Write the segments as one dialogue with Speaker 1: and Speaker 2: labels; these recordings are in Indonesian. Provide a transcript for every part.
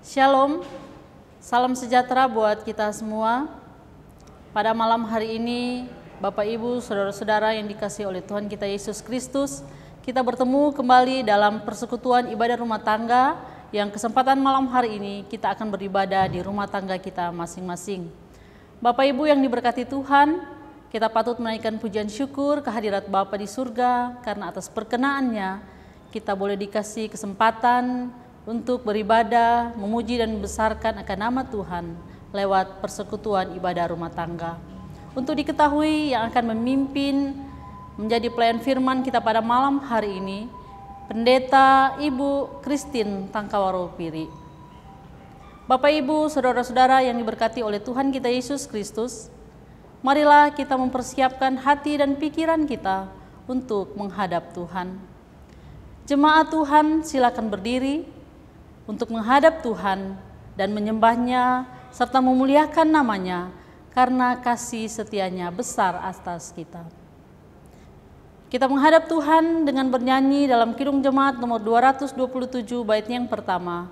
Speaker 1: Shalom, salam sejahtera buat kita semua. Pada malam hari ini, Bapak Ibu, Saudara-saudara yang dikasihi oleh Tuhan kita Yesus Kristus, kita bertemu kembali dalam persekutuan ibadah rumah tangga yang kesempatan malam hari ini kita akan beribadah di rumah tangga kita masing-masing. Bapak Ibu yang diberkati Tuhan, kita patut menaikkan pujian syukur kehadirat Bapa di surga karena atas perkenaannya kita boleh dikasih kesempatan untuk beribadah, memuji dan membesarkan akan nama Tuhan lewat persekutuan ibadah rumah tangga. Untuk diketahui yang akan memimpin menjadi pelayan firman kita pada malam hari ini, Pendeta Ibu Christine Tangkawaro Piri. Bapak Ibu, Saudara-saudara yang diberkati oleh Tuhan kita Yesus Kristus, marilah kita mempersiapkan hati dan pikiran kita untuk menghadap Tuhan. Jemaat Tuhan, silakan berdiri untuk menghadap Tuhan dan menyembahnya serta memuliakan namanya karena kasih setianya besar atas kita. Kita menghadap Tuhan dengan bernyanyi dalam Kidung Jemaat nomor 227 bait yang pertama,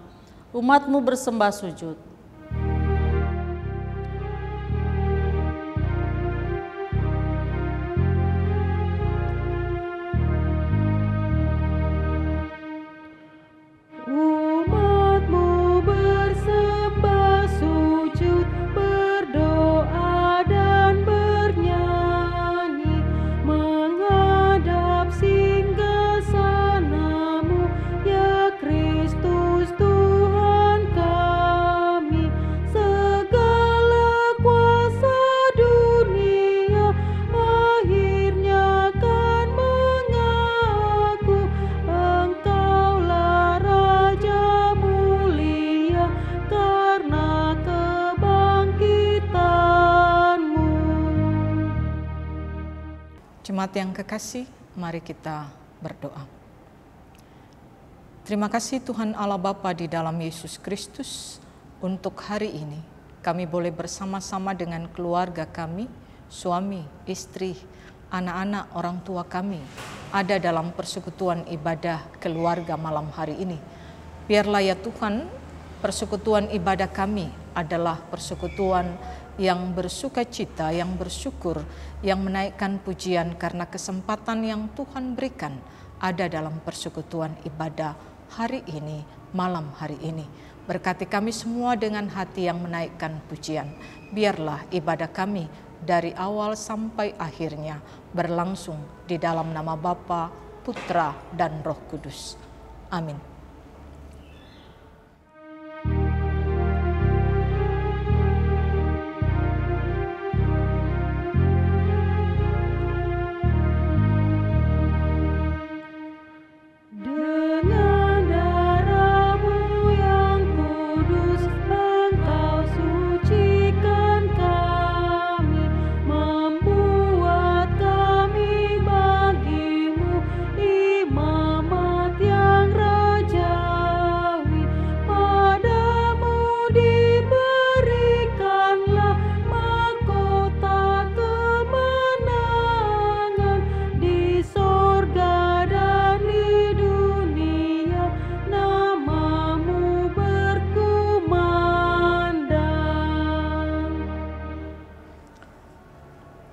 Speaker 1: Umat-Mu bersembah sujud.
Speaker 2: Jemaat yang kekasih, mari kita berdoa. Terima kasih Tuhan Allah Bapa di dalam Yesus Kristus, untuk hari ini kami boleh bersama-sama dengan keluarga kami, suami, istri, anak-anak, orang tua kami, ada dalam persekutuan ibadah keluarga malam hari ini. Biarlah ya Tuhan, persekutuan ibadah kami adalah persekutuan yang bersuka cita, yang bersyukur, yang menaikkan pujian karena kesempatan yang Tuhan berikan ada dalam persekutuan ibadah hari ini, malam hari ini. Berkati kami semua dengan hati yang menaikkan pujian. Biarlah ibadah kami dari awal sampai akhirnya berlangsung di dalam nama Bapa, Putra, dan Roh Kudus. Amin.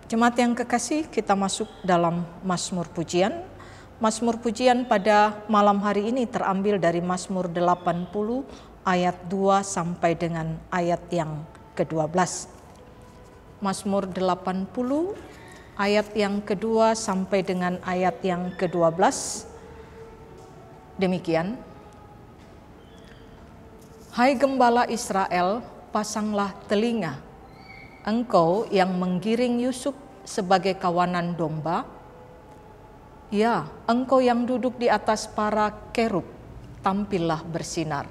Speaker 2: Jemaat yang kekasih, kita masuk dalam Mazmur Pujian. Mazmur Pujian pada malam hari ini terambil dari Mazmur 80 ayat 2 sampai dengan ayat yang ke-12. Mazmur 80 ayat yang kedua sampai dengan ayat yang ke-12. Demikian. Hai Gembala Israel, pasanglah telinga. Engkau yang menggiring Yusuf sebagai kawanan domba, ya, engkau yang duduk di atas para kerub, tampillah bersinar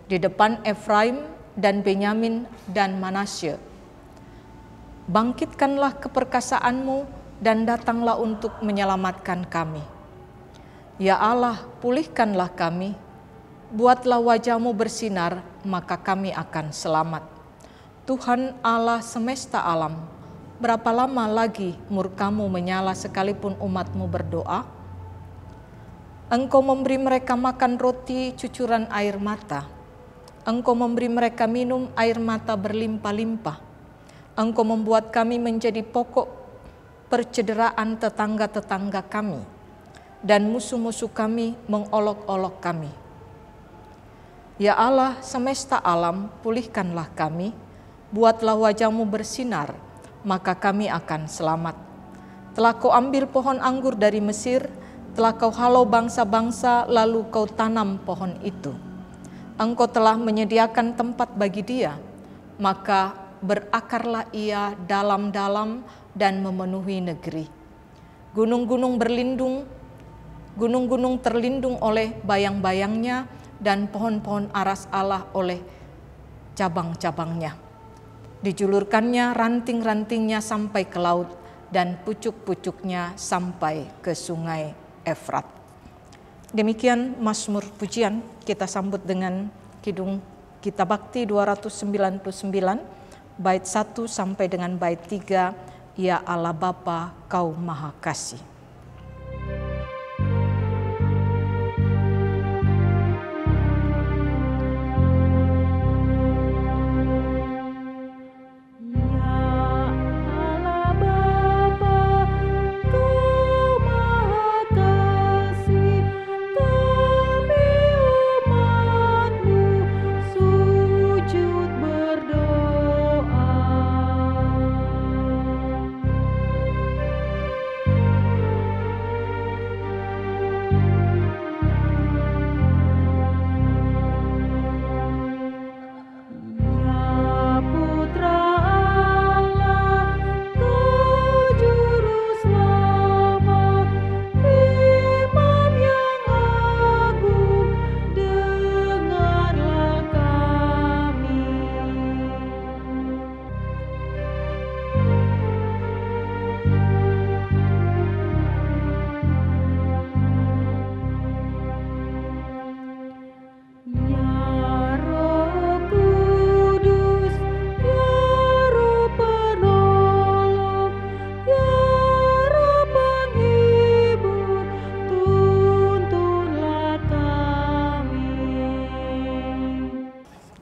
Speaker 2: di depan Efraim dan Benyamin dan Manasye. Bangkitkanlah keperkasaanmu dan datanglah untuk menyelamatkan kami. Ya Allah, pulihkanlah kami, buatlah wajahmu bersinar, maka kami akan selamat. Tuhan Allah semesta alam, berapa lama lagi murkamu menyala sekalipun umatmu berdoa? Engkau memberi mereka makan roti cucuran air mata. Engkau memberi mereka minum air mata berlimpah-limpah. Engkau membuat kami menjadi pokok percederaan tetangga-tetangga kami, dan musuh-musuh kami mengolok-olok kami. Ya Allah semesta alam, pulihkanlah kami, buatlah wajah-Mu bersinar, maka kami akan selamat. Telah Kau ambil pohon anggur dari Mesir, telah Kau halau bangsa-bangsa, lalu Kau tanam pohon itu. Engkau telah menyediakan tempat bagi dia, maka berakarlah ia dalam-dalam dan memenuhi negeri. Gunung-gunung terlindung oleh bayang-bayangnya, dan pohon-pohon aras Allah oleh cabang-cabangnya. Dijulurkannya ranting-rantingnya sampai ke laut, dan pucuk-pucuknya sampai ke sungai Efrat. Demikian Mazmur pujian, kita sambut dengan Kidung Kita Bakti 299, bait 1 sampai dengan bait 3, Ya Allah Bapa, Kau Maha Kasih.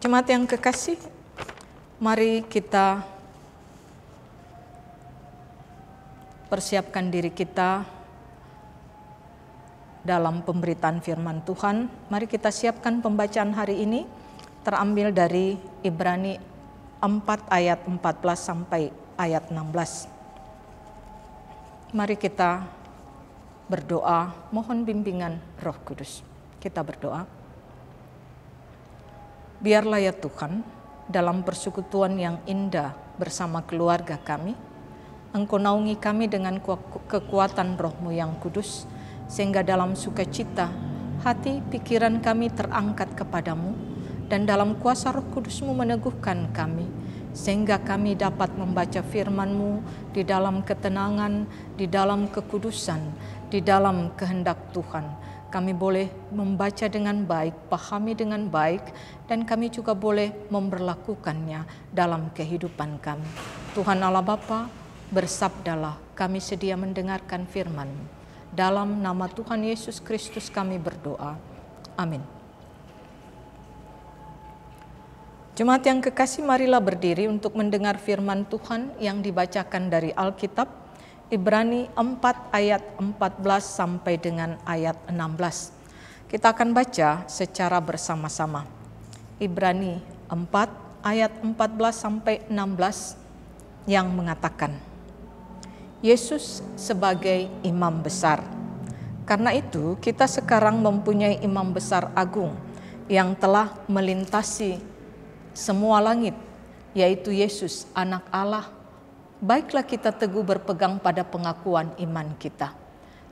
Speaker 2: Jemaat yang kekasih, mari kita persiapkan diri kita dalam pemberitaan firman Tuhan. Mari kita siapkan pembacaan hari ini, terambil dari Ibrani 4 ayat 14 sampai ayat 16. Mari kita berdoa, mohon bimbingan Roh Kudus. Kita berdoa. Biarlah ya Tuhan, dalam persekutuan yang indah bersama keluarga kami, Engkau naungi kami dengan kekuatan Roh-Mu yang kudus, sehingga dalam sukacita, hati pikiran kami terangkat kepadamu, dan dalam kuasa Roh Kudus-Mu meneguhkan kami, sehingga kami dapat membaca firman-Mu di dalam ketenangan, di dalam kekudusan, di dalam kehendak Tuhan. Kami boleh membaca dengan baik, pahami dengan baik, dan kami juga boleh memberlakukannya dalam kehidupan kami. Tuhan Allah Bapa, bersabdalah, kami sedia mendengarkan firman-Mu. Dalam nama Tuhan Yesus Kristus kami berdoa. Amin. Jemaat yang kekasih, marilah berdiri untuk mendengar firman Tuhan yang dibacakan dari Alkitab, Ibrani 4 ayat 14 sampai dengan ayat 16. Kita akan baca secara bersama-sama. Ibrani 4 ayat 14 sampai 16 yang mengatakan, Yesus sebagai imam besar. Karena itu kita sekarang mempunyai imam besar agung yang telah melintasi semua langit, yaitu Yesus anak Allah. Baiklah kita teguh berpegang pada pengakuan iman kita.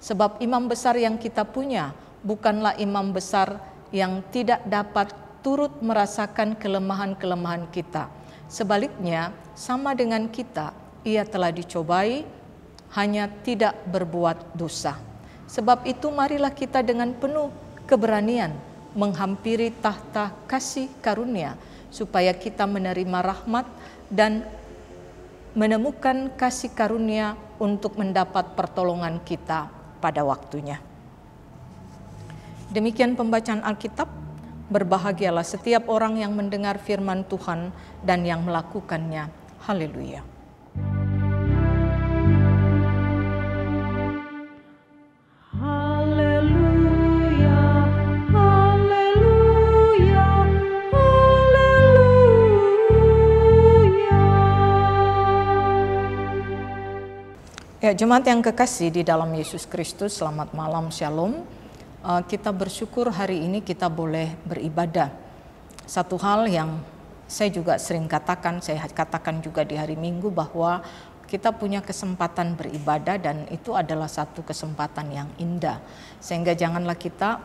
Speaker 2: Sebab imam besar yang kita punya bukanlah imam besar yang tidak dapat turut merasakan kelemahan-kelemahan kita. Sebaliknya, sama dengan kita, ia telah dicobai, hanya tidak berbuat dosa. Sebab itu marilah kita dengan penuh keberanian menghampiri tahta kasih karunia, supaya kita menerima rahmat dan menemukan kasih karunia untuk mendapat pertolongan kita pada waktunya. Demikian pembacaan Alkitab. Berbahagialah setiap orang yang mendengar firman Tuhan dan yang melakukannya. Haleluya. Ya, jemaat yang kekasih di dalam Yesus Kristus, selamat malam, shalom. Kita bersyukur hari ini kita boleh beribadah. Satu hal yang saya juga sering katakan, saya katakan juga di hari Minggu, bahwa kita punya kesempatan beribadah dan itu adalah satu kesempatan yang indah. Sehingga janganlah kita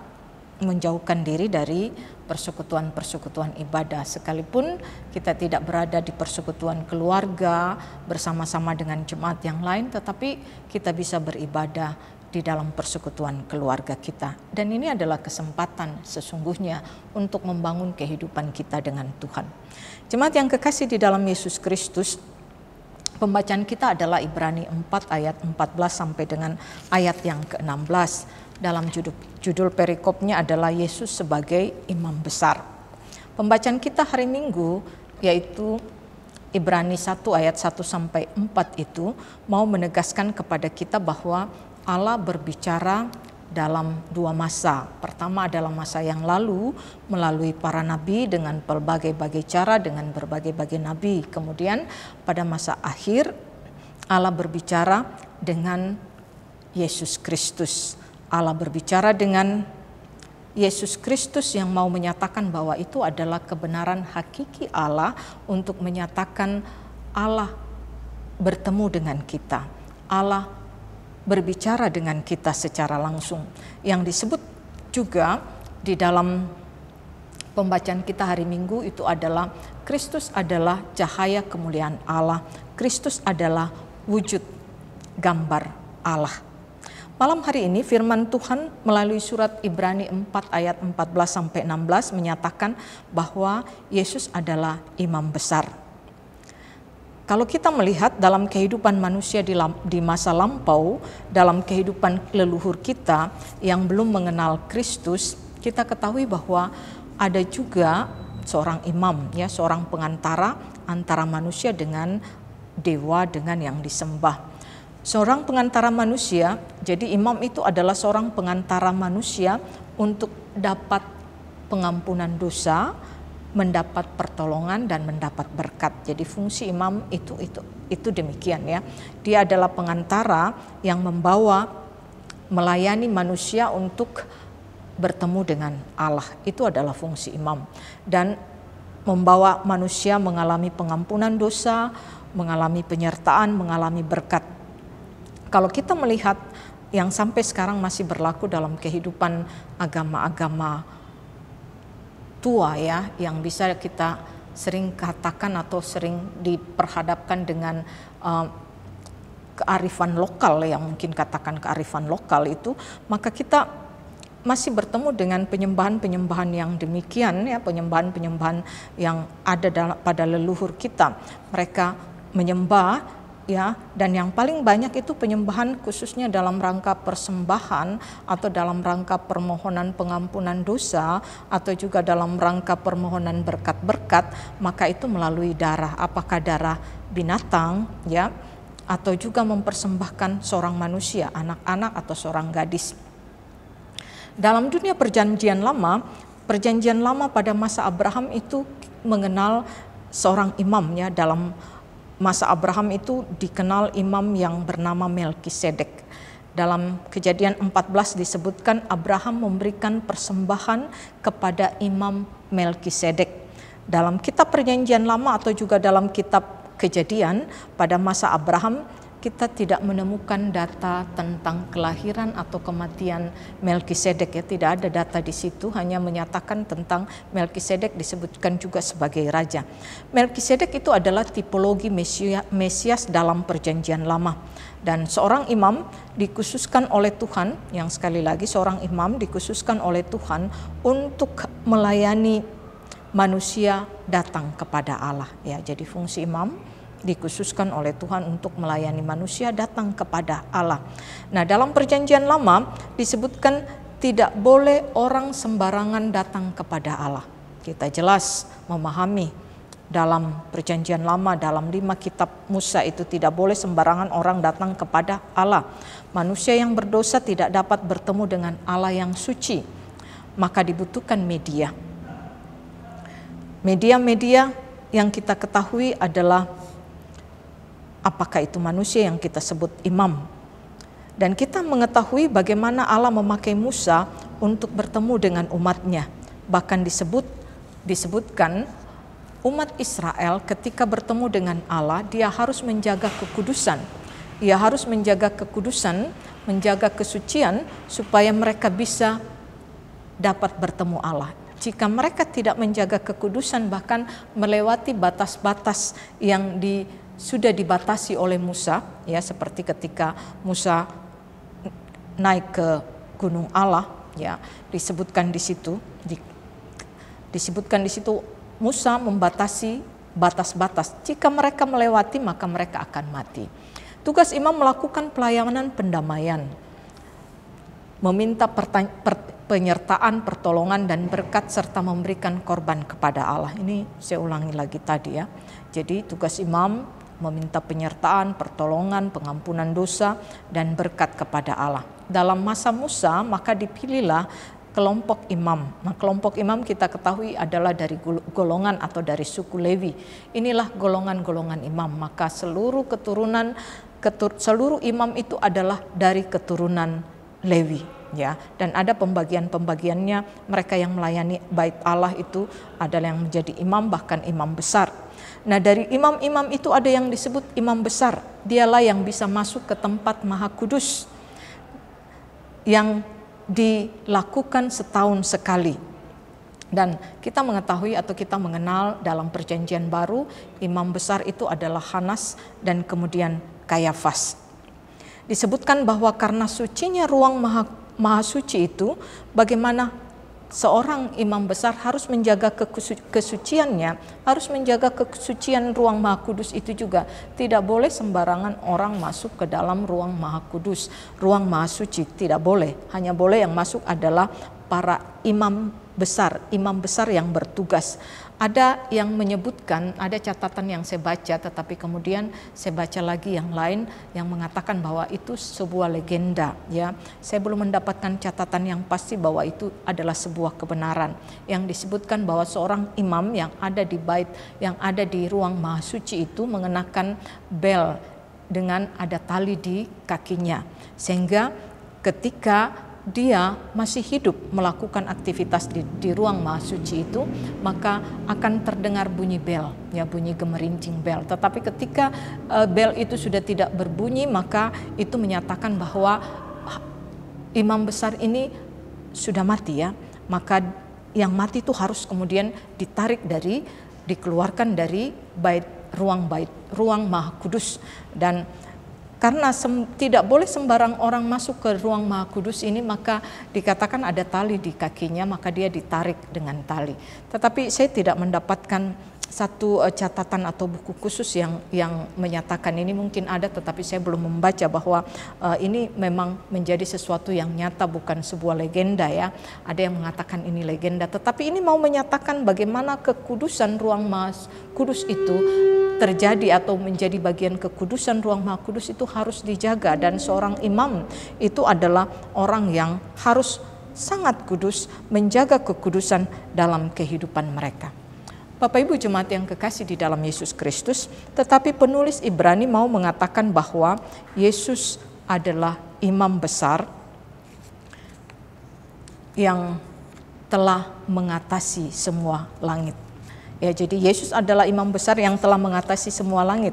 Speaker 2: menjauhkan diri dari persekutuan-persekutuan ibadah. Sekalipun kita tidak berada di persekutuan keluarga bersama-sama dengan jemaat yang lain, tetapi kita bisa beribadah di dalam persekutuan keluarga kita. Dan ini adalah kesempatan sesungguhnya untuk membangun kehidupan kita dengan Tuhan. Jemaat yang kekasih di dalam Yesus Kristus, pembacaan kita adalah Ibrani 4 ayat 14 sampai dengan ayat yang ke-16. Dalam judul perikopnya adalah Yesus sebagai imam besar. Pembacaan kita hari Minggu yaitu Ibrani 1 ayat 1 sampai 4 itu mau menegaskan kepada kita bahwa Allah berbicara dalam dua masa. Pertama adalah masa yang lalu melalui para nabi dengan berbagai-bagai cara, dengan berbagai-bagai nabi. Kemudian pada masa akhir Allah berbicara dengan Yesus Kristus. Allah berbicara dengan Yesus Kristus yang mau menyatakan bahwa itu adalah kebenaran hakiki Allah untuk menyatakan Allah bertemu dengan kita. Allah berbicara dengan kita secara langsung. Yang disebut juga di dalam pembacaan kita hari Minggu itu adalah Kristus adalah cahaya kemuliaan Allah. Kristus adalah wujud gambar Allah. Malam hari ini firman Tuhan melalui surat Ibrani 4 ayat 14 sampai 16 menyatakan bahwa Yesus adalah imam besar. Kalau kita melihat dalam kehidupan manusia di masa lampau, dalam kehidupan leluhur kita yang belum mengenal Kristus, kita ketahui bahwa ada juga seorang imam, ya, seorang pengantara antara manusia dengan dewa, dengan yang disembah. Seorang pengantara manusia, jadi imam itu adalah seorang pengantara manusia untuk dapat pengampunan dosa, mendapat pertolongan dan mendapat berkat. Jadi fungsi imam itu demikian, ya. Dia adalah pengantara yang melayani manusia untuk bertemu dengan Allah. Itu adalah fungsi imam. Dan membawa manusia mengalami pengampunan dosa, mengalami penyertaan, mengalami berkat. Kalau kita melihat yang sampai sekarang masih berlaku dalam kehidupan agama-agama tua, ya, yang bisa kita sering katakan atau sering diperhadapkan dengan kearifan lokal, yang mungkin katakan kearifan lokal itu, maka kita masih bertemu dengan penyembahan-penyembahan yang demikian, ya, penyembahan-penyembahan yang ada pada leluhur kita. Mereka menyembah, ya, dan yang paling banyak itu penyembahan khususnya dalam rangka persembahan atau dalam rangka permohonan pengampunan dosa atau juga dalam rangka permohonan berkat-berkat, maka itu melalui darah, apakah darah binatang, ya, atau juga mempersembahkan seorang manusia, anak-anak atau seorang gadis. Dalam dunia perjanjian lama pada masa Abraham itu mengenal seorang imam, ya. Dalam masa Abraham itu dikenal imam yang bernama Melkisedek. Dalam Kejadian 14 disebutkan Abraham memberikan persembahan kepada imam Melkisedek. Dalam kitab Perjanjian Lama atau juga dalam kitab Kejadian pada masa Abraham, kita tidak menemukan data tentang kelahiran atau kematian Melkisedek, ya. Tidak ada data di situ, hanya menyatakan tentang Melkisedek disebutkan juga sebagai raja. Melkisedek itu adalah tipologi Mesias dalam Perjanjian Lama. Dan seorang imam dikhususkan oleh Tuhan, yang sekali lagi seorang imam dikhususkan oleh Tuhan untuk melayani manusia datang kepada Allah, ya. Jadi fungsi imam dikhususkan oleh Tuhan untuk melayani manusia datang kepada Allah. Nah, dalam Perjanjian Lama disebutkan tidak boleh orang sembarangan datang kepada Allah. Kita jelas memahami dalam Perjanjian Lama, dalam 5 kitab Musa itu tidak boleh sembarangan orang datang kepada Allah. Manusia yang berdosa tidak dapat bertemu dengan Allah yang suci, maka dibutuhkan media. Media-media yang kita ketahui adalah apakah itu manusia yang kita sebut imam. Dan kita mengetahui bagaimana Allah memakai Musa untuk bertemu dengan umatnya. Bahkan disebutkan umat Israel ketika bertemu dengan Allah, dia harus menjaga kekudusan. Ia harus menjaga kekudusan, menjaga kesucian supaya mereka bisa dapat bertemu Allah. Jika mereka tidak menjaga kekudusan, bahkan melewati batas-batas yang sudah dibatasi oleh Musa, ya, seperti ketika Musa naik ke gunung Allah, ya, disebutkan di situ Musa membatasi batas-batas. Jika mereka melewati, maka mereka akan mati. Tugas imam melakukan pelayanan pendamaian, meminta penyertaan, pertolongan dan berkat serta memberikan korban kepada Allah. Ini saya ulangi lagi tadi, ya. Jadi tugas imam meminta penyertaan, pertolongan, pengampunan dosa dan berkat kepada Allah. Dalam masa Musa maka dipilihlah kelompok imam. Nah, kelompok imam kita ketahui adalah dari golongan atau dari suku Lewi. Inilah golongan-golongan imam. Maka seluruh imam itu adalah dari keturunan Lewi, ya. Dan ada pembagian-pembagiannya. Mereka yang melayani bait Allah itu adalah yang menjadi imam, bahkan imam besar. Nah, dari imam-imam itu ada yang disebut imam besar. Dialah yang bisa masuk ke tempat Maha Kudus yang dilakukan setahun sekali. Dan kita mengetahui atau kita mengenal dalam Perjanjian Baru, imam besar itu adalah Hanas dan kemudian Kayafas. Disebutkan bahwa karena sucinya ruang maha suci itu, bagaimana seorang imam besar harus menjaga kesuciannya, harus menjaga kesucian ruang Maha Kudus itu juga. Tidak boleh sembarangan orang masuk ke dalam ruang Maha Kudus, ruang Maha Suci, tidak boleh. Hanya boleh yang masuk adalah para imam besar yang bertugas. Ada yang menyebutkan, ada catatan yang saya baca, tetapi kemudian saya baca lagi yang lain yang mengatakan bahwa itu sebuah legenda, ya. Saya belum mendapatkan catatan yang pasti bahwa itu adalah sebuah kebenaran. Yang disebutkan bahwa seorang imam yang ada di bait, yang ada di ruang Maha Suci itu mengenakan bel dengan ada tali di kakinya, sehingga ketika dia masih hidup melakukan aktivitas di ruang Maha Suci itu, maka akan terdengar bunyi bel, ya, bunyi gemerincing bel. Tetapi ketika bel itu sudah tidak berbunyi, maka itu menyatakan bahwa imam besar ini sudah mati, ya. Maka yang mati itu harus kemudian dikeluarkan dari ruang Maha Kudus. Dan karena tidak boleh sembarang orang masuk ke ruang Maha Kudus ini, maka dikatakan ada tali di kakinya, maka dia ditarik dengan tali. Tetapi saya tidak mendapatkan satu catatan atau buku khusus yang menyatakan ini. Mungkin ada, tetapi saya belum membaca bahwa ini memang menjadi sesuatu yang nyata, bukan sebuah legenda, ya. Ada yang mengatakan ini legenda, tetapi ini mau menyatakan bagaimana kekudusan ruang Maha Kudus itu terjadi atau menjadi bagian kekudusan ruang Maha Kudus itu harus dijaga. Dan seorang imam itu adalah orang yang harus sangat kudus, menjaga kekudusan dalam kehidupan mereka. Bapak Ibu jemaat yang kekasih di dalam Yesus Kristus, tetapi penulis Ibrani mau mengatakan bahwa Yesus adalah imam besar yang telah mengatasi semua langit. Ya, jadi Yesus adalah imam besar yang telah mengatasi semua langit.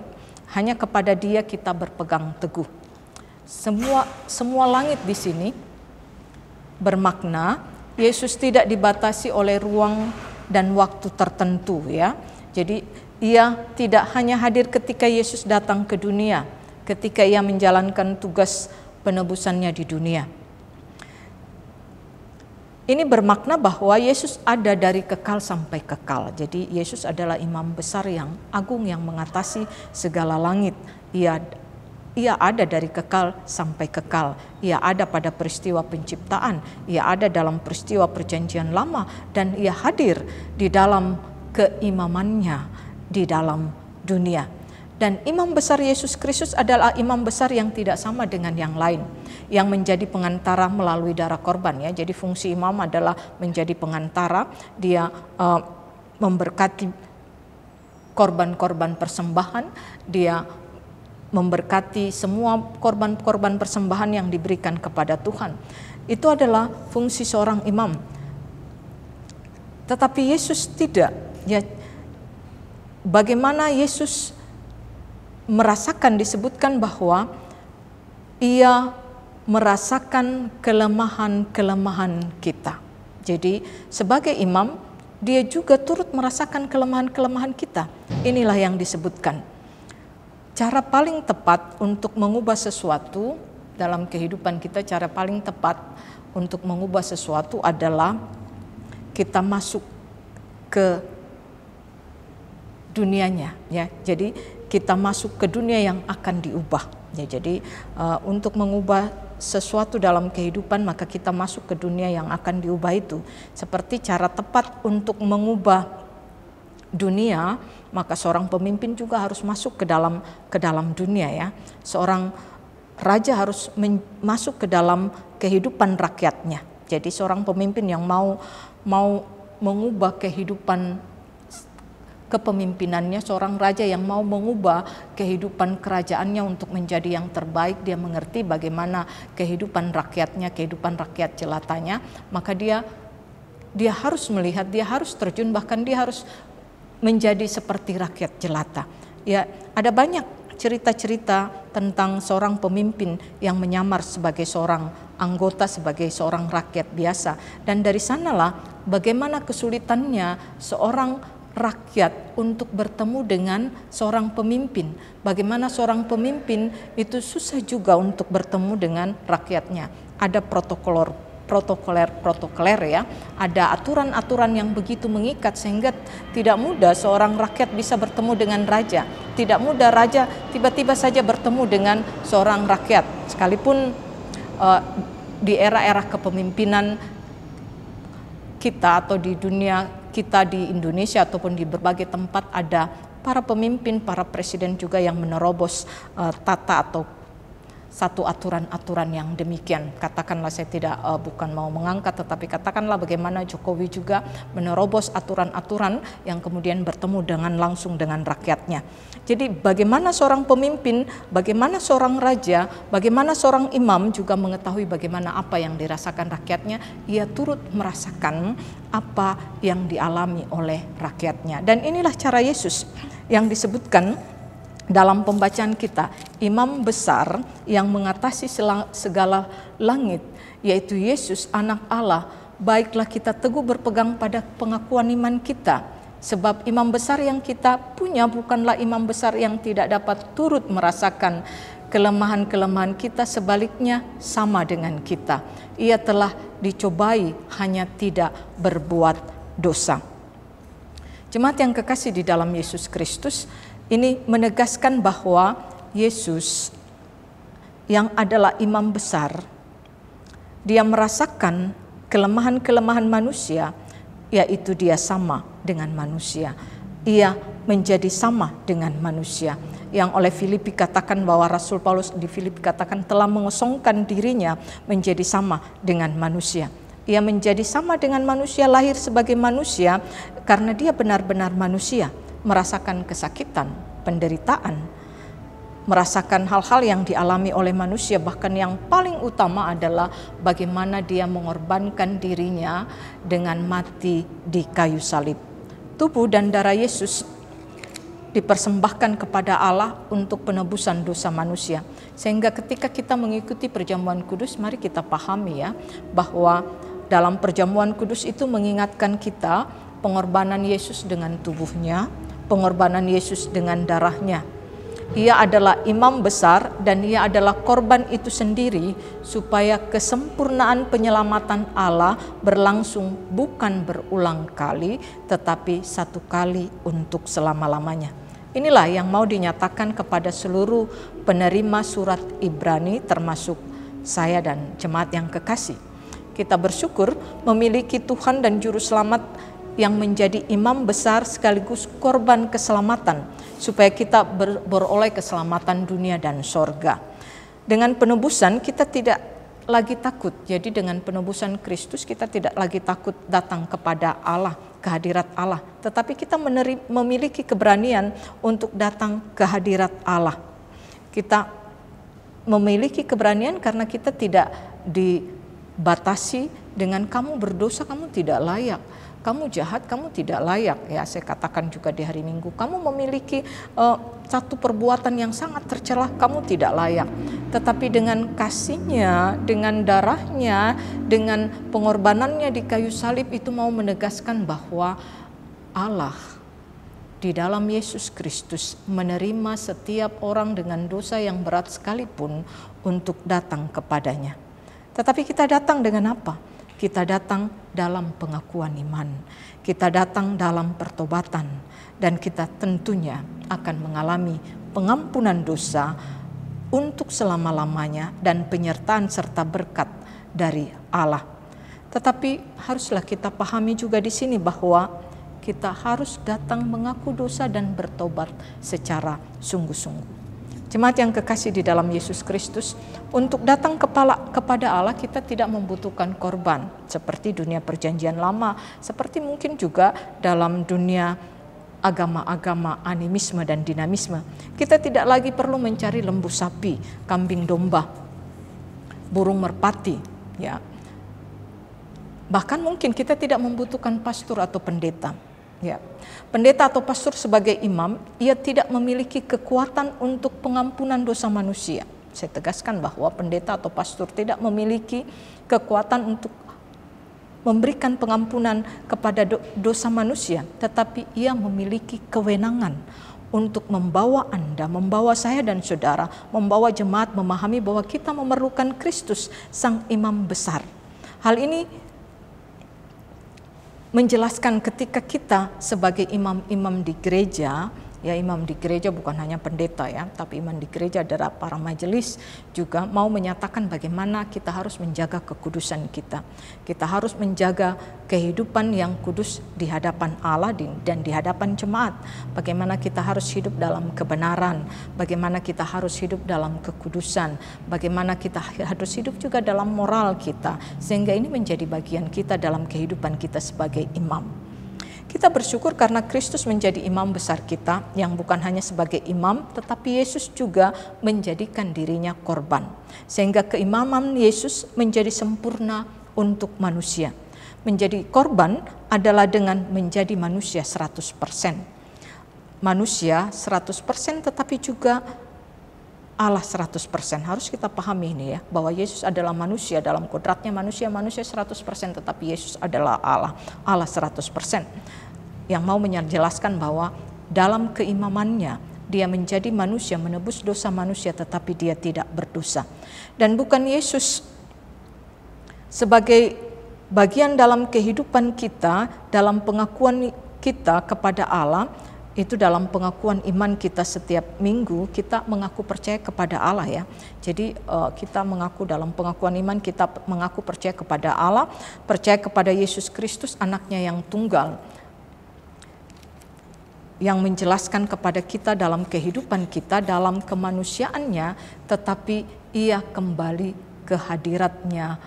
Speaker 2: Hanya kepada Dia kita berpegang teguh. Semua langit di sini bermakna Yesus tidak dibatasi oleh ruang dan waktu tertentu, ya. Jadi Ia tidak hanya hadir ketika Yesus datang ke dunia, ketika Ia menjalankan tugas penebusannya di dunia. Ini bermakna bahwa Yesus ada dari kekal sampai kekal. Jadi Yesus adalah imam besar yang agung yang mengatasi segala langit. Ia Ia ada dari kekal sampai kekal. Ia ada pada peristiwa penciptaan. Ia ada dalam peristiwa perjanjian lama. Dan ia hadir di dalam keimamannya di dalam dunia. Dan imam besar Yesus Kristus adalah imam besar yang tidak sama dengan yang lain, yang menjadi pengantara melalui darah korban ya. Jadi fungsi imam adalah menjadi pengantara. Dia memberkati korban-korban persembahan, dia memberkati semua korban-korban persembahan yang diberikan kepada Tuhan. Itu adalah fungsi seorang imam. Tetapi Yesus tidak. Ya, bagaimana Yesus merasakan, disebutkan bahwa ia merasakan kelemahan-kelemahan kita. Jadi sebagai imam, dia juga turut merasakan kelemahan-kelemahan kita. Inilah yang disebutkan. Cara paling tepat untuk mengubah sesuatu dalam kehidupan kita, cara paling tepat untuk mengubah sesuatu adalah kita masuk ke dunianya ya. Jadi kita masuk ke dunia yang akan diubah ya. Jadi untuk mengubah sesuatu dalam kehidupan, maka kita masuk ke dunia yang akan diubah itu. Seperti cara tepat untuk mengubah dunia, maka seorang pemimpin juga harus masuk ke dalam dunia ya. Seorang raja harus masuk ke dalam kehidupan rakyatnya. Jadi seorang pemimpin yang mau mengubah kehidupan kepemimpinannya, seorang raja yang mau mengubah kehidupan kerajaannya untuk menjadi yang terbaik, dia mengerti bagaimana kehidupan rakyatnya, kehidupan rakyat jelatanya, maka dia harus melihat, dia harus terjun, bahkan dia harus menjadi seperti rakyat jelata. Ya, ada banyak cerita-cerita tentang seorang pemimpin yang menyamar sebagai seorang anggota, sebagai seorang rakyat biasa, dan dari sanalah bagaimana kesulitannya seorang rakyat untuk bertemu dengan seorang pemimpin. Bagaimana seorang pemimpin itu susah juga untuk bertemu dengan rakyatnya. Ada protokoler ya, ada aturan-aturan yang begitu mengikat sehingga tidak mudah seorang rakyat bisa bertemu dengan raja. Tidak mudah raja tiba-tiba saja bertemu dengan seorang rakyat. Sekalipun di era-era kepemimpinan kita atau di dunia kita di Indonesia ataupun di berbagai tempat ada para pemimpin, para presiden juga yang menerobos tata atau satu aturan-aturan yang demikian. Katakanlah, saya tidak bukan mau mengangkat, tetapi katakanlah bagaimana Jokowi juga menerobos aturan-aturan yang kemudian bertemu langsung dengan rakyatnya. Jadi bagaimana seorang pemimpin, bagaimana seorang raja, bagaimana seorang imam juga mengetahui bagaimana apa yang dirasakan rakyatnya, ia turut merasakan apa yang dialami oleh rakyatnya. Dan inilah cara Yesus yang disebutkan dalam pembacaan kita, imam besar yang mengatasi segala langit, yaitu Yesus anak Allah. Baiklah kita teguh berpegang pada pengakuan iman kita, sebab imam besar yang kita punya bukanlah imam besar yang tidak dapat turut merasakan kelemahan-kelemahan kita, sebaliknya sama dengan kita. Ia telah dicobai, hanya tidak berbuat dosa. Jemaat yang kekasih di dalam Yesus Kristus, ini menegaskan bahwa Yesus yang adalah imam besar, dia merasakan kelemahan-kelemahan manusia, yaitu dia sama dengan manusia. Ia menjadi sama dengan manusia. Yang oleh Filipi katakan bahwa Rasul Paulus di Filipi katakan telah mengosongkan dirinya menjadi sama dengan manusia. Ia menjadi sama dengan manusia, lahir sebagai manusia karena dia benar-benar manusia. Merasakan kesakitan, penderitaan, merasakan hal-hal yang dialami oleh manusia, bahkan yang paling utama adalah bagaimana dia mengorbankan dirinya dengan mati di kayu salib. Tubuh dan darah Yesus dipersembahkan kepada Allah untuk penebusan dosa manusia. Sehingga ketika kita mengikuti perjamuan kudus, mari kita pahami ya, bahwa dalam perjamuan kudus itu mengingatkan kita pengorbanan Yesus dengan tubuhnya, pengorbanan Yesus dengan darahnya. Ia adalah imam besar dan ia adalah korban itu sendiri supaya kesempurnaan penyelamatan Allah berlangsung bukan berulang kali tetapi satu kali untuk selama-lamanya. Inilah yang mau dinyatakan kepada seluruh penerima surat Ibrani termasuk saya dan jemaat yang kekasih. Kita bersyukur memiliki Tuhan dan Juru Selamat yang menjadi imam besar sekaligus korban keselamatan, supaya kita beroleh keselamatan dunia dan sorga. Dengan penebusan kita tidak lagi takut. Jadi dengan penebusan Kristus kita tidak lagi takut datang kepada Allah, kehadirat Allah. Tetapi kita memiliki keberanian untuk datang ke hadirat Allah. Kita memiliki keberanian karena kita tidak dibatasi dengan kamu berdosa, kamu tidak layak. Kamu jahat, kamu tidak layak. Ya, saya katakan juga di hari Minggu, kamu memiliki satu perbuatan yang sangat tercela, kamu tidak layak. Tetapi dengan kasih-Nya, dengan darah-Nya, dengan pengorbanannya di kayu salib itu mau menegaskan bahwa Allah di dalam Yesus Kristus menerima setiap orang dengan dosa yang berat sekalipun untuk datang kepadanya. Tetapi kita datang dengan apa? Kita datang dalam pengakuan iman, kita datang dalam pertobatan, dan kita tentunya akan mengalami pengampunan dosa untuk selama-lamanya dan penyertaan serta berkat dari Allah. Tetapi haruslah kita pahami juga di sini bahwa kita harus datang mengaku dosa dan bertobat secara sungguh-sungguh. Jemaat yang kekasih di dalam Yesus Kristus, untuk datang kepada Allah kita tidak membutuhkan korban seperti dunia perjanjian lama, seperti mungkin juga dalam dunia agama-agama animisme dan dinamisme. Kita tidak lagi perlu mencari lembu sapi, kambing domba, burung merpati, ya. Bahkan mungkin kita tidak membutuhkan pastor atau pendeta. Ya. Pendeta atau pastor sebagai imam, ia tidak memiliki kekuatan untuk pengampunan dosa manusia. Saya tegaskan bahwa pendeta atau pastor tidak memiliki kekuatan untuk memberikan pengampunan kepada dosa manusia, tetapi ia memiliki kewenangan untuk membawa Anda, membawa saya dan saudara, membawa jemaat memahami bahwa kita memerlukan Kristus, Sang Imam Besar. Hal ini menjelaskan ketika kita sebagai imam-imam di gereja, ya imam di gereja bukan hanya pendeta ya, tapi imam di gereja adalah para majelis juga mau menyatakan bagaimana kita harus menjaga kekudusan kita. Kita harus menjaga kehidupan yang kudus di hadapan Allah dan di hadapan jemaat. Bagaimana kita harus hidup dalam kebenaran, bagaimana kita harus hidup dalam kekudusan, bagaimana kita harus hidup juga dalam moral kita, sehingga ini menjadi bagian kita dalam kehidupan kita sebagai imam. Kita bersyukur karena Kristus menjadi imam besar kita yang bukan hanya sebagai imam, tetapi Yesus juga menjadikan dirinya korban. Sehingga keimaman Yesus menjadi sempurna untuk manusia. Menjadi korban adalah dengan menjadi manusia 100%. Manusia 100% tetapi juga Allah 100%. Harus kita pahami ini ya, bahwa Yesus adalah manusia, dalam kodratnya manusia 100%, tetapi Yesus adalah Allah 100%. Yang mau menjelaskan bahwa dalam keimamannya dia menjadi manusia, menebus dosa manusia, tetapi dia tidak berdosa. Dan bukan Yesus sebagai bagian dalam kehidupan kita, dalam pengakuan kita kepada Allah, itu dalam pengakuan iman kita setiap minggu kita mengaku percaya kepada Allah ya. Jadi kita mengaku dalam pengakuan iman, kita mengaku percaya kepada Allah, percaya kepada Yesus Kristus anaknya yang tunggal, yang menjelaskan kepada kita dalam kehidupan kita, dalam kemanusiaannya, tetapi ia kembali ke hadiratnya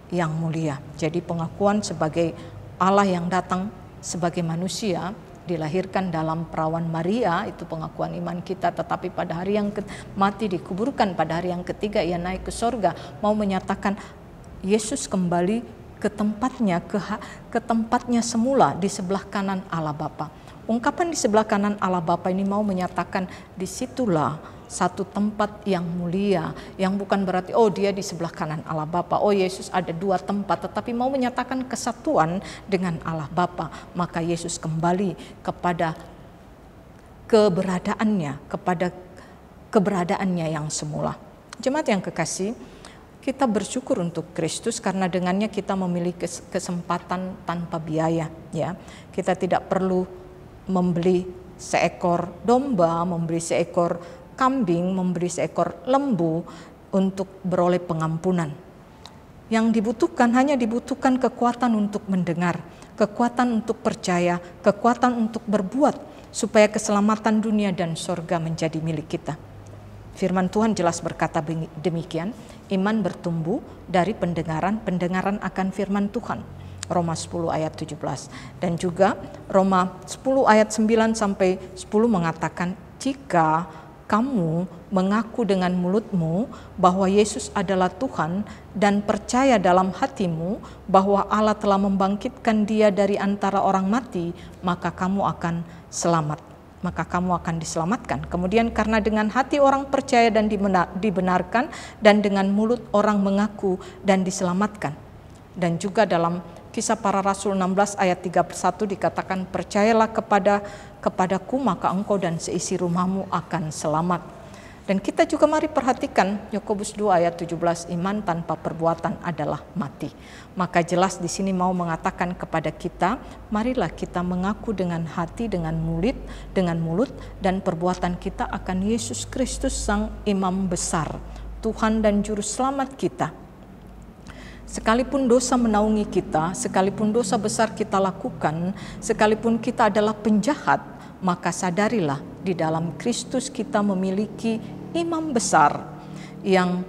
Speaker 2: yang mulia. Jadi pengakuan sebagai Allah yang datang sebagai manusia, dilahirkan dalam perawan Maria, itu pengakuan iman kita, tetapi pada hari yang mati dikuburkan, pada hari yang ketiga ia naik ke sorga, mau menyatakan Yesus kembali ke tempatnya, ke tempatnya semula di sebelah kanan Allah Bapa. Ungkapan di sebelah kanan Allah Bapa ini mau menyatakan disitulah satu tempat yang mulia, yang bukan berarti oh dia di sebelah kanan Allah Bapa, oh Yesus ada dua tempat, tetapi mau menyatakan kesatuan dengan Allah Bapa. Maka Yesus kembali kepada keberadaannya, kepada keberadaannya yang semula. Jemaat yang kekasih, kita bersyukur untuk Kristus karena dengannya kita memiliki kesempatan tanpa biaya ya. Kita tidak perlu membeli seekor domba, membeli seekor kambing, memberi seekor lembu untuk beroleh pengampunan. Yang hanya dibutuhkan kekuatan untuk mendengar, kekuatan untuk percaya, kekuatan untuk berbuat, supaya keselamatan dunia dan surga menjadi milik kita. Firman Tuhan jelas berkata demikian, iman bertumbuh dari pendengaran akan firman Tuhan. Roma 10 ayat 17. Dan juga Roma 10 ayat 9 sampai 10 mengatakan, jika kamu mengaku dengan mulutmu bahwa Yesus adalah Tuhan dan percaya dalam hatimu bahwa Allah telah membangkitkan Dia dari antara orang mati, maka kamu akan selamat. Maka kamu akan diselamatkan. Kemudian karena dengan hati orang percaya dan dibenarkan, dan dengan mulut orang mengaku dan diselamatkan. Dan juga dalam Kisah Para Rasul 16 ayat 31 dikatakan, percayalah kepadaku maka engkau dan seisi rumahmu akan selamat. Dan kita juga mari perhatikan Yakobus 2 ayat 17, iman tanpa perbuatan adalah mati. Maka jelas di sini mau mengatakan kepada kita, marilah kita mengaku dengan hati, dengan mulut dan perbuatan kita akan Yesus Kristus Sang Imam Besar, Tuhan dan Juru Selamat kita. Sekalipun dosa menaungi kita, sekalipun dosa besar kita lakukan, sekalipun kita adalah penjahat, maka sadarilah di dalam Kristus kita memiliki imam besar yang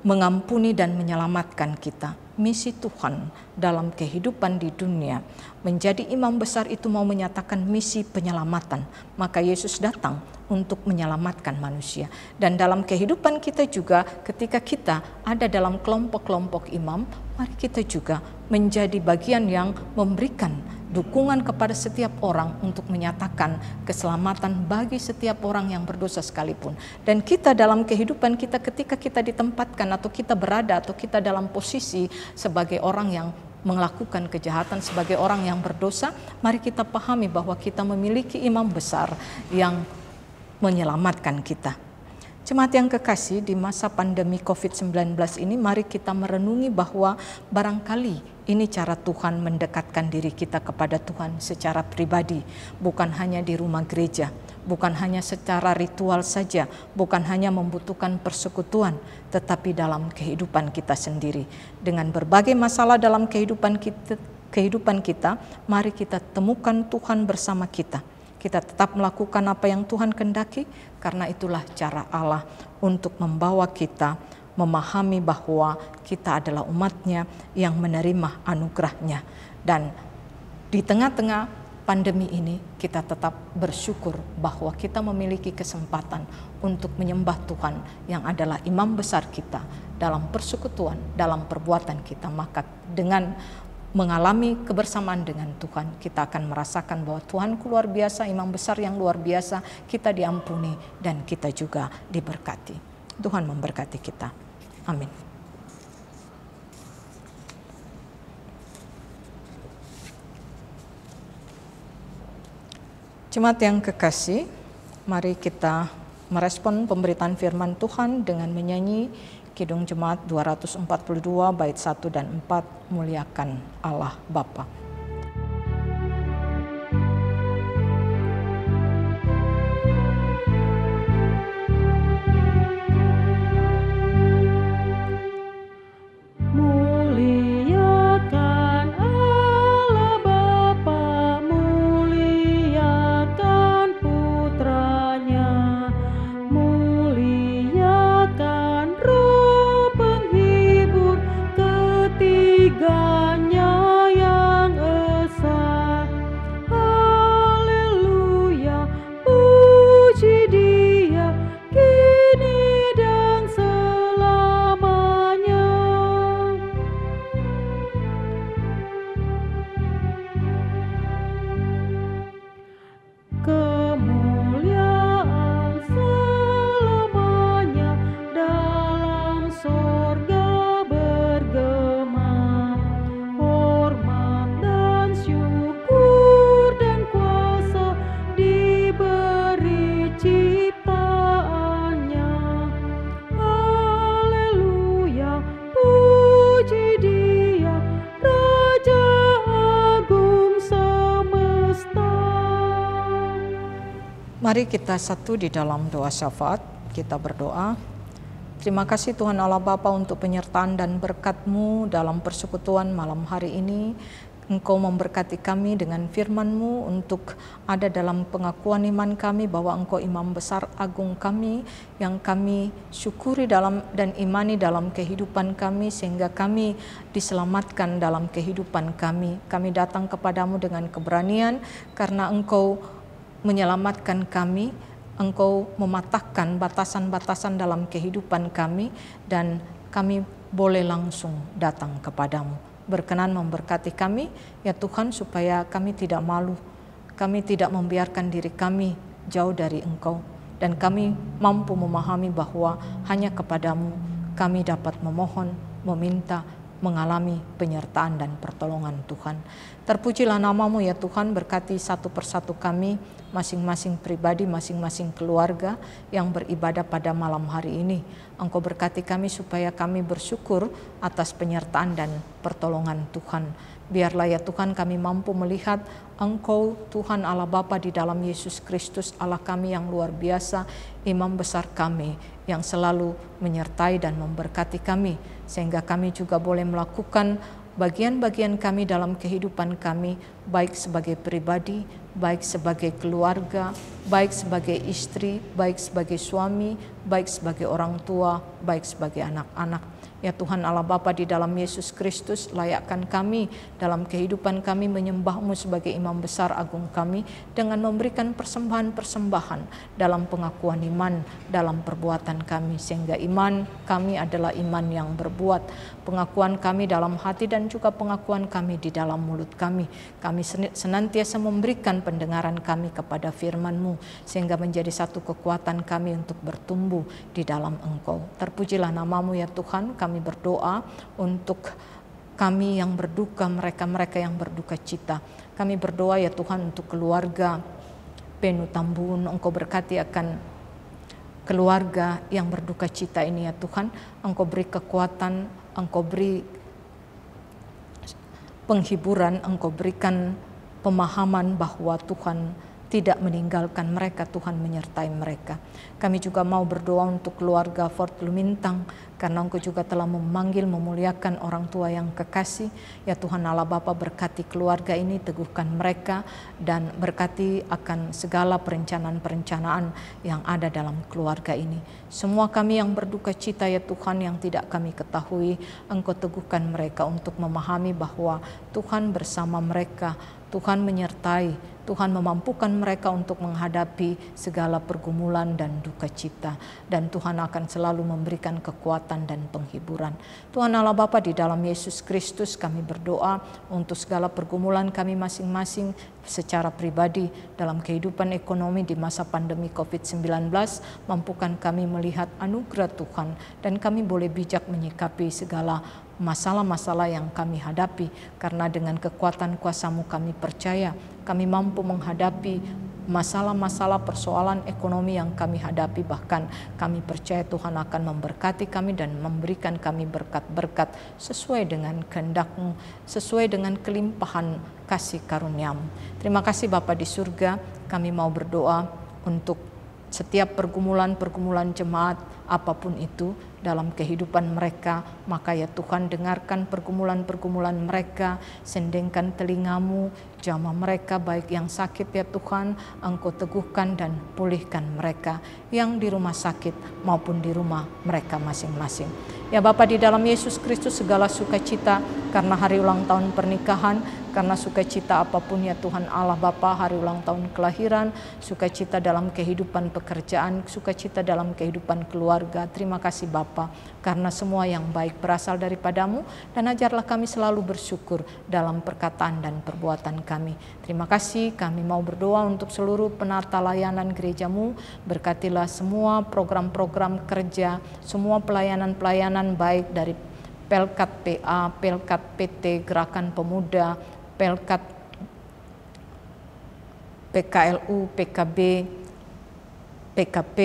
Speaker 2: mengampuni dan menyelamatkan kita. Misi Tuhan dalam kehidupan di dunia, menjadi imam besar itu mau menyatakan misi penyelamatan. Maka Yesus datang untuk menyelamatkan manusia. Dan dalam kehidupan kita juga, ketika kita ada dalam kelompok-kelompok imam, mari kita juga menjadi bagian yang memberikan dukungan kepada setiap orang untuk menyatakan keselamatan bagi setiap orang yang berdosa sekalipun. Dan kita dalam kehidupan kita, ketika kita ditempatkan atau kita berada atau kita dalam posisi sebagai orang yang melakukan kejahatan, sebagai orang yang berdosa, mari kita pahami bahwa kita memiliki imam besar yang menyelamatkan kita. Jemaat yang kekasih, di masa pandemi COVID-19 ini mari kita merenungi bahwa barangkali ini cara Tuhan mendekatkan diri kita kepada Tuhan secara pribadi, bukan hanya di rumah gereja, bukan hanya secara ritual saja, bukan hanya membutuhkan persekutuan, tetapi dalam kehidupan kita sendiri. Dengan berbagai masalah dalam kehidupan kita, mari kita temukan Tuhan bersama kita. Kita tetap melakukan apa yang Tuhan kehendaki, karena itulah cara Allah untuk membawa kita memahami bahwa kita adalah umat-Nya yang menerima anugerah-Nya. Dan di tengah-tengah pandemi ini kita tetap bersyukur bahwa kita memiliki kesempatan untuk menyembah Tuhan yang adalah imam besar kita dalam persekutuan, dalam perbuatan kita. Maka dengan mengalami kebersamaan dengan Tuhan, kita akan merasakan bahwa Tuhanku luar biasa, imam besar yang luar biasa, kita diampuni dan kita juga diberkati. Tuhan memberkati kita. Amin. Jemaat yang kekasih, mari kita merespon pemberitaan firman Tuhan dengan menyanyi Kidung Jemaat 242 bait 1 dan 4, muliakan Allah Bapa.
Speaker 3: Tiganya yang
Speaker 2: Mari kita satu di dalam doa syafaat, kita berdoa. Terima kasih Tuhan Allah Bapa untuk penyertaan dan berkat-Mu dalam persekutuan malam hari ini. Engkau memberkati kami dengan firman-Mu untuk ada dalam pengakuan iman kami bahwa Engkau imam besar agung kami yang kami syukuri dalam dan imani dalam kehidupan kami sehingga kami diselamatkan dalam kehidupan kami. Kami datang kepadamu dengan keberanian karena Engkau menyelamatkan kami, Engkau mematahkan batasan-batasan dalam kehidupan kami dan kami boleh langsung datang kepadamu. Berkenan memberkati kami, ya Tuhan, supaya kami tidak malu, kami tidak membiarkan diri kami jauh dari Engkau, dan kami mampu memahami bahwa hanya kepadamu kami dapat memohon, meminta, mengalami penyertaan dan pertolongan Tuhan. Terpujilah nama-Mu ya Tuhan, berkati satu persatu kami, masing-masing pribadi, masing-masing keluarga yang beribadah pada malam hari ini. Engkau berkati kami supaya kami bersyukur atas penyertaan dan pertolongan Tuhan. Biarlah ya Tuhan kami mampu melihat Engkau Tuhan Allah Bapa di dalam Yesus Kristus, Allah kami yang luar biasa, imam besar kami yang selalu menyertai dan memberkati kami, sehingga kami juga boleh melakukan bagian-bagian kami dalam kehidupan kami, baik sebagai pribadi, baik sebagai keluarga, baik sebagai istri, baik sebagai suami, baik sebagai orang tua, baik sebagai anak-anak. Ya Tuhan Allah Bapa di dalam Yesus Kristus, layakkan kami dalam kehidupan kami menyembah-Mu sebagai imam besar agung kami dengan memberikan persembahan-persembahan dalam pengakuan iman dalam perbuatan kami, sehingga iman kami adalah iman yang berbuat, pengakuan kami dalam hati dan juga pengakuan kami di dalam mulut kami. Kami senantiasa memberikan pendengaran kami kepada firman-Mu sehingga menjadi satu kekuatan kami untuk bertumbuh di dalam Engkau. Terpujilah nama-Mu ya Tuhan. Kami berdoa untuk kami yang berduka, mereka-mereka yang berduka cita. Kami berdoa ya Tuhan untuk keluarga Penu Tambun. Engkau berkati akan keluarga yang berduka cita ini ya Tuhan. Engkau beri kekuatan, Engkau beri penghiburan, Engkau berikan pemahaman bahwa Tuhan tidak meninggalkan mereka, Tuhan menyertai mereka. Kami juga mau berdoa untuk keluarga Fort Lumintang, karena Engkau juga telah memanggil, memuliakan orang tua yang kekasih. Ya Tuhan Allah Bapa, berkati keluarga ini, teguhkan mereka, dan berkati akan segala perencanaan-perencanaan yang ada dalam keluarga ini. Semua kami yang berduka cita ya Tuhan, yang tidak kami ketahui, Engkau teguhkan mereka untuk memahami bahwa Tuhan bersama mereka, Tuhan menyertai, Tuhan memampukan mereka untuk menghadapi segala pergumulan dan duka cita. Dan Tuhan akan selalu memberikan kekuatan dan penghiburan. Tuhan Allah Bapa, di dalam Yesus Kristus kami berdoa untuk segala pergumulan kami masing-masing secara pribadi dalam kehidupan ekonomi di masa pandemi COVID-19. Mampukan kami melihat anugerah Tuhan dan kami boleh bijak menyikapi segala masalah-masalah yang kami hadapi, karena dengan kekuatan kuasa-Mu kami percaya kami mampu menghadapi masalah-masalah persoalan ekonomi yang kami hadapi. Bahkan kami percaya Tuhan akan memberkati kami dan memberikan kami berkat-berkat sesuai dengan kehendak-Mu, sesuai dengan kelimpahan kasih karunia-Mu. Terima kasih Bapa di surga, kami mau berdoa untuk setiap pergumulan-pergumulan jemaat apapun itu dalam kehidupan mereka. Maka ya Tuhan, dengarkan pergumulan-pergumulan mereka, sendengkan telinga-Mu, jamah mereka baik yang sakit ya Tuhan, Engkau teguhkan dan pulihkan mereka yang di rumah sakit maupun di rumah mereka masing-masing. Ya Bapa, di dalam Yesus Kristus segala sukacita karena hari ulang tahun pernikahan, karena sukacita apapun ya Tuhan Allah Bapa, hari ulang tahun kelahiran, sukacita dalam kehidupan pekerjaan, sukacita dalam kehidupan keluarga. Terima kasih Bapa, karena semua yang baik berasal daripada-Mu, dan ajarlah kami selalu bersyukur dalam perkataan dan perbuatan kami. Terima kasih, kami mau berdoa untuk seluruh penata layanan gereja-Mu. Berkatilah semua program-program kerja, semua pelayanan-pelayanan baik dari Pelkat PA, Pelkat PT, Gerakan Pemuda, Pelkat PKLU, PKB, PKP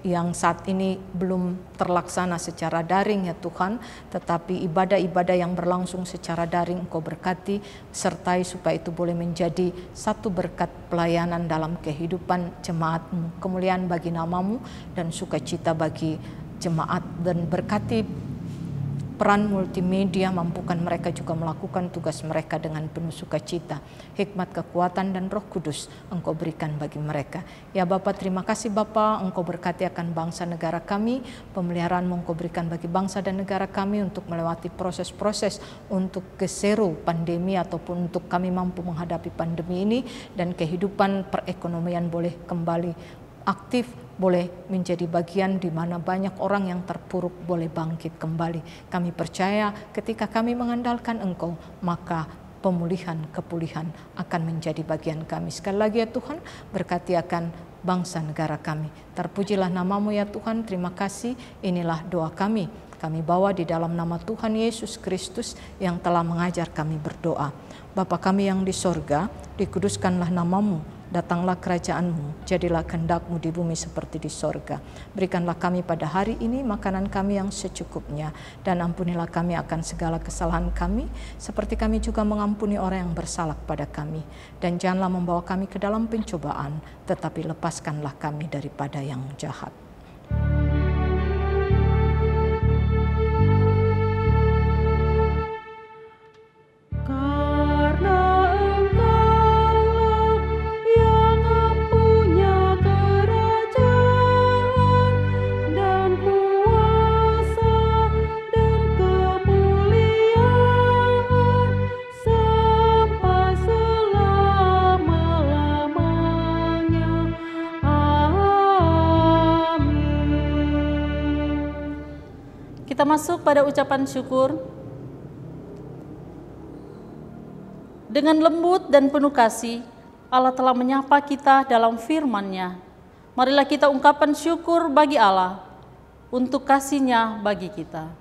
Speaker 2: yang saat ini belum terlaksana secara daring ya Tuhan, tetapi ibadah-ibadah yang berlangsung secara daring Engkau berkati, sertai supaya itu boleh menjadi satu berkat pelayanan dalam kehidupan jemaat-Mu, kemuliaan bagi nama-Mu dan sukacita bagi jemaat, dan berkati peran multimedia, mampukan mereka juga melakukan tugas mereka dengan penuh sukacita. Hikmat, kekuatan, dan Roh Kudus Engkau berikan bagi mereka. Ya Bapa, terima kasih Bapa, Engkau berkati akan bangsa negara kami, pemeliharaan-Mu Engkau berikan bagi bangsa dan negara kami untuk melewati proses-proses untuk keseru pandemi ataupun untuk kami mampu menghadapi pandemi ini, dan kehidupan perekonomian boleh kembali aktif, boleh menjadi bagian di mana banyak orang yang terpuruk boleh bangkit kembali. Kami percaya ketika kami mengandalkan Engkau, maka pemulihan, kepulihan akan menjadi bagian kami. Sekali lagi ya Tuhan, berkati akan bangsa negara kami. Terpujilah nama-Mu ya Tuhan, terima kasih. Inilah doa kami. Kami bawa di dalam nama Tuhan Yesus Kristus yang telah mengajar kami berdoa. Bapa kami yang di sorga, dikuduskanlah nama-Mu. Datanglah kerajaan-Mu, jadilah kehendak-Mu di bumi seperti di sorga. Berikanlah kami pada hari ini makanan kami yang secukupnya, dan ampunilah kami akan segala kesalahan kami, seperti kami juga mengampuni orang yang bersalah kepada kami. Dan janganlah membawa kami ke dalam pencobaan, tetapi lepaskanlah kami daripada yang jahat.
Speaker 1: Kita masuk pada ucapan syukur. Dengan lembut dan penuh kasih, Allah telah menyapa kita dalam firman-Nya. Marilah kita ungkapkan syukur bagi Allah untuk kasih-Nya bagi kita.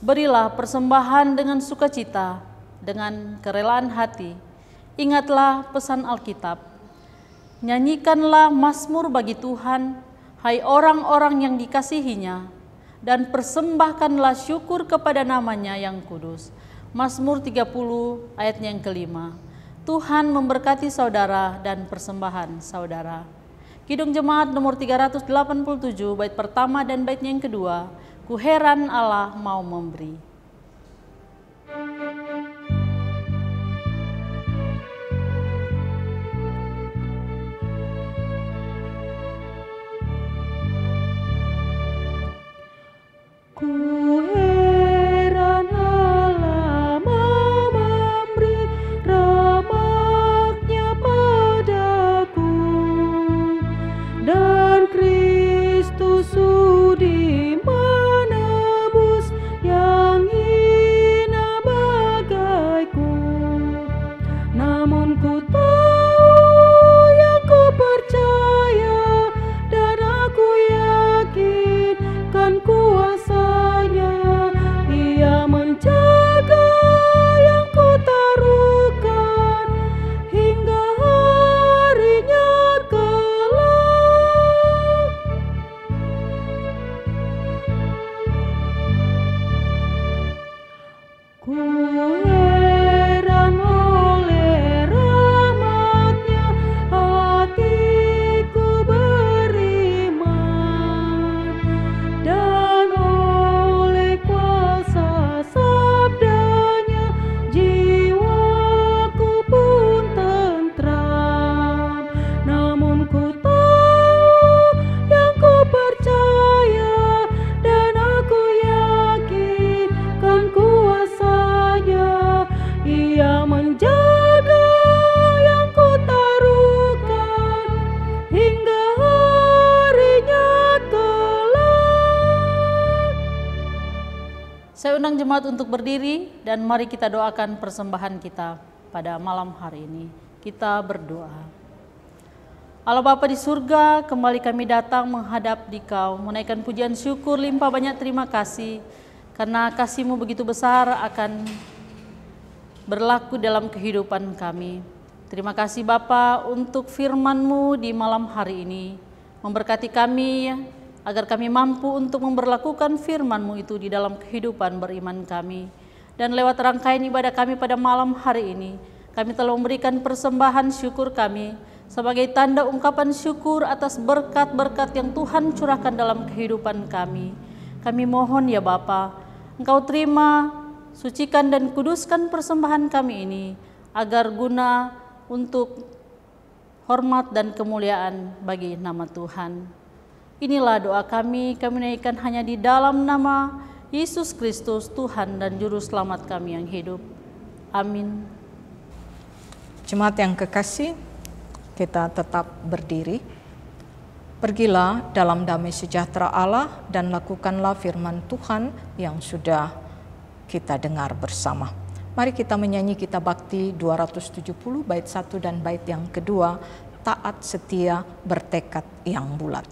Speaker 1: Berilah persembahan dengan sukacita, dengan kerelaan hati. Ingatlah pesan Alkitab. Nyanyikanlah mazmur bagi Tuhan, hai orang-orang yang dikasihi-Nya, dan persembahkanlah syukur kepada nama-Nya yang kudus. Mazmur 30 ayatnya yang kelima. Tuhan memberkati saudara dan persembahan saudara. Kidung Jemaat nomor 387 bait pertama dan baitnya yang kedua. Ku heran Allah mau memberi. Saya undang jemaat untuk berdiri dan mari kita doakan persembahan kita pada malam hari ini. Kita berdoa. Allah Bapa di surga, kembali kami datang menghadap Dikau, menaikkan pujian syukur limpah banyak terima kasih, karena kasih-Mu begitu besar akan berlaku dalam kehidupan kami. Terima kasih Bapa untuk firman-Mu di malam hari ini. Memberkati kami agar kami mampu untuk memberlakukan firman-Mu itu di dalam kehidupan beriman kami. Dan lewat rangkaian ibadah kami pada malam hari ini, kami telah memberikan persembahan syukur kami sebagai tanda ungkapan syukur atas berkat-berkat yang Tuhan curahkan dalam kehidupan kami. Kami mohon ya Bapa, Engkau terima, sucikan dan kuduskan persembahan kami ini, agar guna untuk hormat dan kemuliaan bagi nama Tuhan. Inilah doa kami naikkan hanya di dalam nama Yesus Kristus, Tuhan dan Juru Selamat kami yang hidup. Amin.
Speaker 2: Jemaat yang kekasih, kita tetap berdiri. Pergilah dalam damai sejahtera Allah dan lakukanlah firman Tuhan yang sudah kita dengar bersama. Mari kita menyanyi Kitab Bakti 270 bait 1 dan bait yang kedua, taat setia bertekad yang bulat.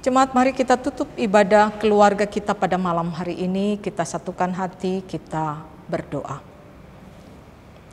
Speaker 2: Jemaat, mari kita tutup ibadah keluarga kita pada malam hari ini. Kita satukan hati, kita berdoa.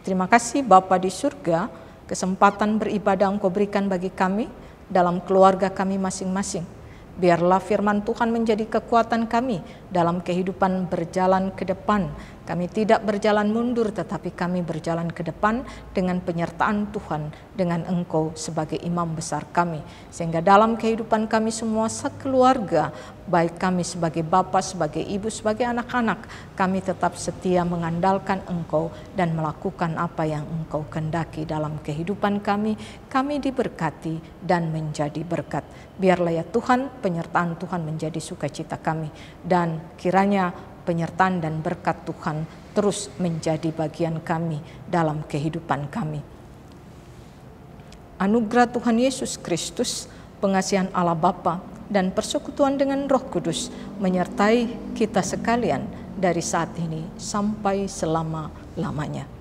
Speaker 2: Terima kasih Bapa di surga, kesempatan beribadah Engkau berikan bagi kami dalam keluarga kami masing-masing. Biarlah firman Tuhan menjadi kekuatan kami dalam kehidupan berjalan ke depan. Kami tidak berjalan mundur, tetapi kami berjalan ke depan dengan penyertaan Tuhan, dengan Engkau sebagai imam besar kami. Sehingga dalam kehidupan kami semua sekeluarga, baik kami sebagai bapa, sebagai ibu, sebagai anak-anak, kami tetap setia mengandalkan Engkau dan melakukan apa yang Engkau kehendaki dalam kehidupan kami. Kami diberkati dan menjadi berkat. Biarlah ya Tuhan, penyertaan Tuhan menjadi sukacita kami. Dan kiranya penyertaan dan berkat Tuhan terus menjadi bagian kami dalam kehidupan kami. Anugerah Tuhan Yesus Kristus, pengasihan Allah Bapa, dan persekutuan dengan Roh Kudus menyertai kita sekalian dari saat ini sampai selama-lamanya.